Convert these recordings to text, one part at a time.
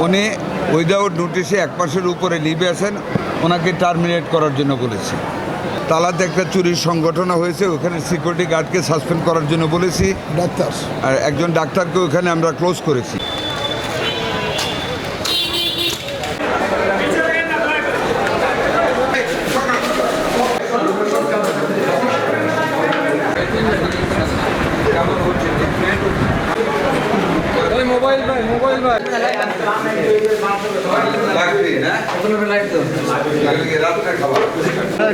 উনি উইদাউট নোটিশে 1 মাসের উপরে লিভে আছেন, ওনাকে টার্মিনেট করার জন্য বলেছি। তালাতে একটা চুরির সংগঠন হয়েছে, ওখানে সিকিউরিটি গার্ডকে সাসপেন্ড করার জন্য বলেছি। ডাক্তার আর একজন ডাক্তারকে ওখানে আমরা ক্লোজ করেছি। মোবাইল ভাই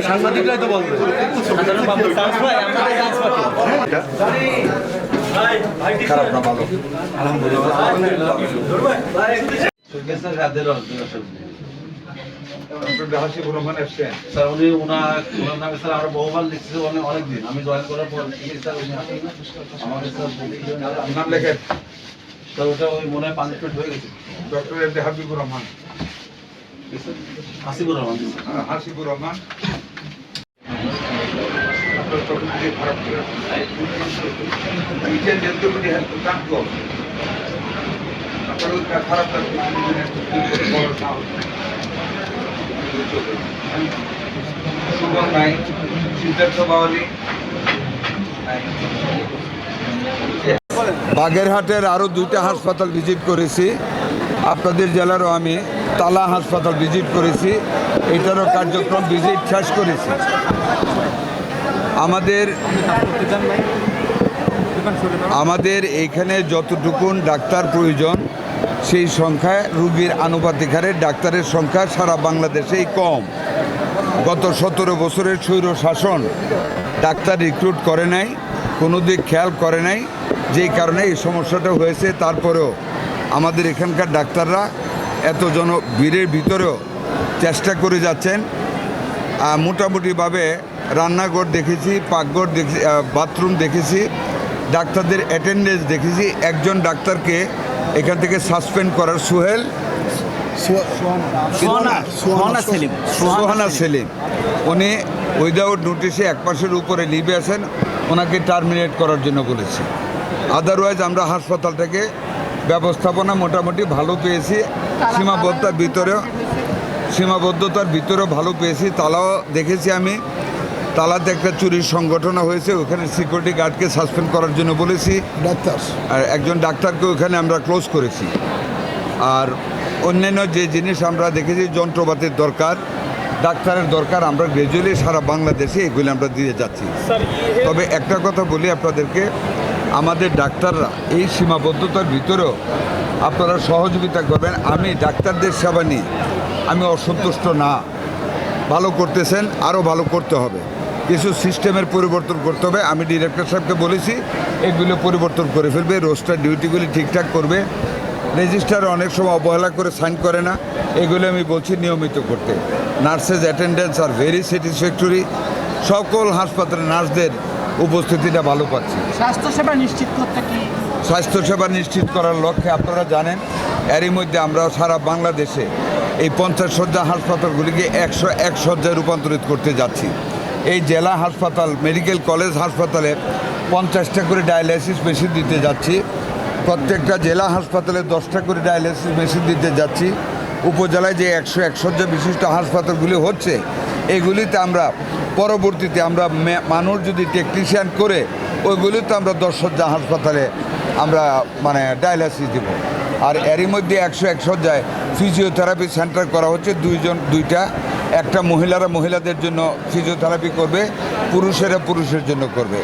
সাংবাদিকরাই তো বলবে খারাপ না, ভালো। হাসিবুর রহমান এসছেন স্যার, উনি ওনার নামে স্যার আমরা বহুবার লিখছি অনেকদিন। আমি জয়েন করার পর স্যার উনি আসেন না আমাদের স্যার নাম লেখেন। স্যার ওটা ওই মনে হয় পানিশমেন্ট হয়ে গেছে। Doctor M Habibur Rahman, Hasibur Rahman. হাসিবুর রহমান। আপনার প্রকৃতি খারাপ করে নিচে যেহেতু কাজ কর আপনার খারাপ লাগবে সুগম নাই, চিন্তার স্বভাবলি। বাগেরহাটের আরও 2টা হাসপাতাল ভিজিট করেছি। আপনাদের জেলারও আমি তালা হাসপাতাল ভিজিট করেছি, এটারও কার্যক্রম ভিজিট শেষ করেছি। আমাদের এইখানে যতটুকুন ডাক্তার প্রয়োজন সেই সংখ্যায় রুগীর আনুপাতিক হারে ডাক্তারের সংখ্যা সারা বাংলাদেশেই কম। গত 17 বছরের স্বৈর শাসন ডাক্তার রিক্রুট করে নাই, কোনো দিক খেয়াল করে নাই, যেই কারণে এই সমস্যাটা হয়েছে। তারপরেও আমাদের এখানকার ডাক্তাররা এত ভিড়ের ভিতরেও চেষ্টা করে যাচ্ছেন। মোটামুটিভাবে রান্নাঘর দেখেছি, পাকঘর দেখেছি, বাথরুম দেখেছি, ডাক্তারদের অ্যাটেন্ডেন্স দেখেছি। একজন ডাক্তারকে এখান থেকে সাসপেন্ড করার সোহানা সেলিম, উনি উইদাউট নোটিশে 1 মাসের উপরে লিভে আছেন, ওনাকে টার্মিনেট করার জন্য বলেছি। আদারওয়াইজ আমরা হাসপাতাল থেকে ব্যবস্থাপনা মোটামুটি ভালো পেয়েছি, সীমাবদ্ধতার ভিতরেও ভালো পেয়েছি। তালাও দেখেছি আমি, তালাতে একটা চুরির সংগঠন হয়েছে, ওখানে সিকিউরিটি গার্ডকে সাসপেন্ড করার জন্য বলেছি। ডাক্তার আর একজন ডাক্তারকে ওখানে আমরা ক্লোজ করেছি। আর অন্যান্য যে জিনিস আমরা দেখেছি, যন্ত্রপাতির দরকার, ডাক্তারের দরকার, আমরা গ্র্যাজুয়ালি সারা বাংলাদেশে এগুলি আমরা দিয়ে যাচ্ছি। তবে একটা কথা বলি আপনাদেরকে, আমাদের ডাক্তাররা এই সীমাবদ্ধতার ভিতরেও আপনারা সহযোগিতা করবেন। আমি ডাক্তারদের সেবা নিয়ে আমি অসন্তুষ্ট না, ভালো করতেছেন, আরও ভালো করতে হবে, কিছু সিস্টেমের পরিবর্তন করতে হবে। আমি ডিরেক্টর সাহেবকে বলেছি এগুলো পরিবর্তন করে ফেলবে, রোস্টার ডিউটিগুলি ঠিকঠাক করবে। রেজিস্টারে অনেক সময় অবহেলা করে সাইন করে না, এগুলো আমি বলছি নিয়মিত করতে। Nurses attendance are very satisfactory, সকল হাসপাতালে নার্সদের উপস্থিতিটা ভালো পাচ্ছি। স্বাস্থ্যসেবা নিশ্চিত করতে কি স্বাস্থ্যসেবা নিশ্চিত করার লক্ষ্যে আপনারা জানেন এরই মধ্যে আমরা সারা বাংলাদেশে এই 50 শয্যা হাসপাতালগুলিকে 101 শয্যায় রূপান্তরিত করতে যাচ্ছি। এই জেলা হাসপাতাল, মেডিকেল কলেজ হাসপাতালে 50টা করে ডায়ালাইসিস মেশিন দিতে যাচ্ছি। প্রত্যেকটা জেলা হাসপাতালে 10টা করে ডায়ালাইসিস মেশিন দিতে যাচ্ছি। উপজেলায় যে 101 শয্যা বিশিষ্ট হাসপাতালগুলি হচ্ছে, এগুলিতে আমরা পরবর্তীতে আমরা মানুষ যদি টেকনিশিয়ান করে ওইগুলিতে আমরা 10 শয্যা হাসপাতালে আমরা ডায়ালাইসিস দেব। আর এরই মধ্যে 101 শয্যায় ফিজিওথেরাপি সেন্টার করা হচ্ছে, দুইটা, একটা মহিলাদের জন্য ফিজিওথেরাপি করবে, পুরুষেরা পুরুষের জন্য করবে।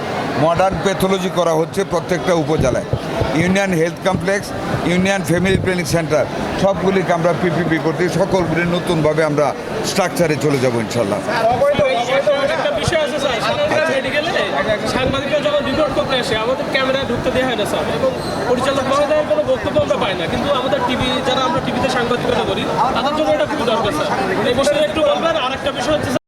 মডার্ন প্যাথোলজি করা হচ্ছে প্রত্যেকটা উপজেলায়। Union health complex, union family planning centre সবগুলিকে আমরা পিপিপি করতে, সকলগুলি নতুনভাবে আমরা স্ট্রাকচারে চলে যাব ইনশাল্লাহ। সাংবাদিকরা যখন রিপোর্ট করতে আসে আমাদের ক্যামেরায় ঢুকতে দেওয়া হয় না স্যার, এবং পরিচালক মহোদয়ের কোনো বক্তব্য আমরা পাই না, কিন্তু আমাদের যারা আমরা টিভিতে সাংবাদিকতা করি তাদের জন্য এটা খুব দরকার স্যার। এই বিষয়ে একটু বলবেন। আর একটা বিষয় হচ্ছে